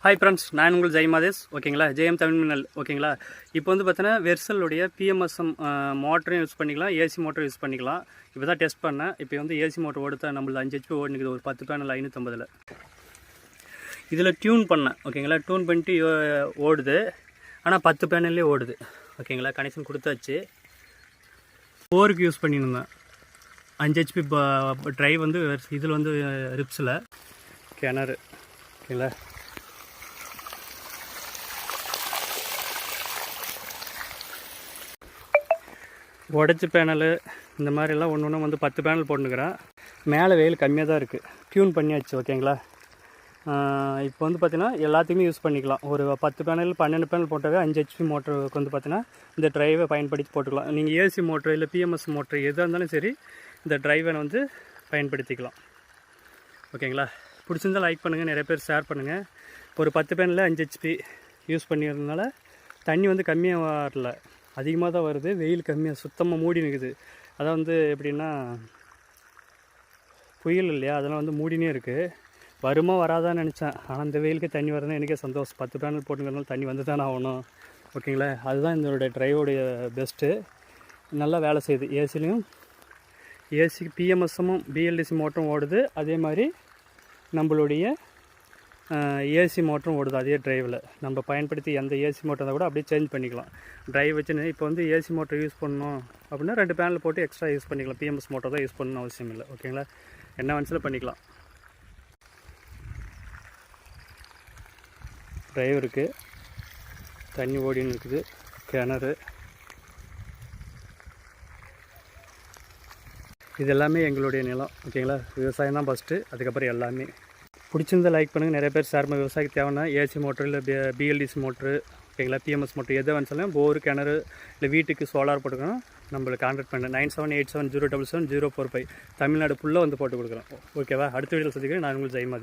Hi friends, நான் உங்கள் ஜெயமாதேஷ். ஓகேங்களா, ஜெயம் தமிழ் மின்னல். ஓகேங்களா, இப்போ வந்து பார்த்தீங்கன்னா வெர்சலுடைய பிஎம்எஸ்எம் மோட்டரும் யூஸ் பண்ணிக்கலாம், ஏசி மோட்டரும் யூஸ் பண்ணிக்கலாம். இப்போ தான் டெஸ்ட் பண்ணேன். இப்போ வந்து ஏசி மோட்டர் ஓடுத்தா நம்மளுக்கு 5 HP ஓடினுக்குது, ஒரு 10 பேனல் 550. இதில் டியூன் பண்ணேன். ஓகேங்களா, டியூன் பண்ணிட்டு ஓடுது. ஆனால் 10 பேனல்லே ஓடுது. ஓகேங்களா, கனெக்ஷன் கொடுத்தாச்சு. 4க்கு யூஸ் பண்ணியிருந்தேன். 5 HP ட்ரைவ் வந்து இதில் வந்து ரிப்ஸில் கிணறு. ஓகேங்களா, உடச்சி பேனலு இந்த மாதிரிலாம் ஒன்று ஒன்று வந்து 10 பேனல் போட்டுக்கிறேன். மேலே வெயில் கம்மியாக தான் இருக்குது. டியூன் பண்ணியாச்சு. ஓகேங்களா, இப்போ வந்து பார்த்திங்கன்னா எல்லாத்துக்குமே யூஸ் பண்ணிக்கலாம். ஒரு 10 பேனல் 12 பேனல் போட்டாவே 5 HP மோட்டருக்கு வந்து பார்த்திங்கன்னா இந்த ட்ரைவை பயன்படுத்தி போட்டுக்கலாம். நீங்கள் ஏசி மோட்ரு இல்லை பிஎம்எஸ் மோட்ரு எதாக இருந்தாலும் சரி, இந்த ட்ரைவை வந்து பயன்படுத்திக்கலாம். ஓகேங்களா, பிடிச்சிருந்தால் லைக் பண்ணுங்கள், நிறைய பேர் ஷேர் பண்ணுங்கள். ஒரு 10 பேனலில் 5 HP யூஸ் பண்ணிடுறதுனால தண்ணி வந்து கம்மியாக வரல, அதிகமாக தான் வருது. வெயில் கம்மியாக சுத்தமாக மூடி நிற்குது. அதான் வந்து எப்படின்னா புயல் இல்லையா, அதெல்லாம் வந்து மூடினே இருக்குது. வருமா வராதான்னு நினச்சேன். ஆனால் இந்த வெயிலுக்கு தண்ணி வரதுன்னா எனக்கே சந்தோஷம். 10 பேனல் போட்டுக்கிறதுனால தண்ணி வந்து தானே ஆகணும். ஓகேங்களா, அதுதான் இதோடைய ட்ரைவோடைய பெஸ்ட்டு. நல்லா வேலை செய்யுது. ஏசிலையும் ஏசி பிஎம்எஸ்ஸும் பிஎல்டிசி மோட்டரும் ஓடுது. அதே மாதிரி நம்மளுடைய ஏசி மோட்டரும் ஓடுது அதே ட்ரைவில். நம்ம பயன்படுத்தி எந்த ஏசி மோட்டர் இருந்தால் கூட அப்படியே சேஞ்ச் பண்ணிக்கலாம். ட்ரைவ் வச்சுன்னு இப்போ வந்து ஏசி மோட்டர் யூஸ் பண்ணணும் அப்படின்னா 2 பேனல் போட்டு எக்ஸ்ட்ரா யூஸ் பண்ணிக்கலாம். பிஎம்எஸ் மோட்டர் தான் யூஸ் பண்ணணும் அவசியம் இல்லை. ஓகேங்களா, என்ன மனசில் பண்ணிக்கலாம். ட்ரைவ் இருக்குது, தண்ணி ஓடின்னு இருக்குது, கிணறு. இது எல்லாமே எங்களுடைய நிலம். ஓகேங்களா, விவசாயம் தான் ஃபஸ்ட்டு, அதுக்கப்புறம் எல்லாமே. பிடிச்சிருந்தால் லைக் பண்ணுங்கள், நிறைய பேர் ஷேர் பண்ணுங்கள். விவசாயத்துக்கு தேவைன்னா ஏசி மோட்ரு இல்லை பிஎல்டிசி மோட்ரு, ஓகேங்களா, பிஎம்எஸ் மோட்ரு எதை வேணும்னாலும் போர், கிணறு இல்லை வீட்டுக்கு சோலார் போட்டுக்கணும். நம்மளுக்கு கான்டாக்ட் பண்ணுங்கள். 9787077045 தமிழ்நாடு ஃபுல்லாக வந்து போட்டு கொடுக்குறோம். ஓகேவா, அடுத்த வீடியோவில் சந்திக்கிறேன். நான் உங்களுக்கு ஜெயமாதேஷ்.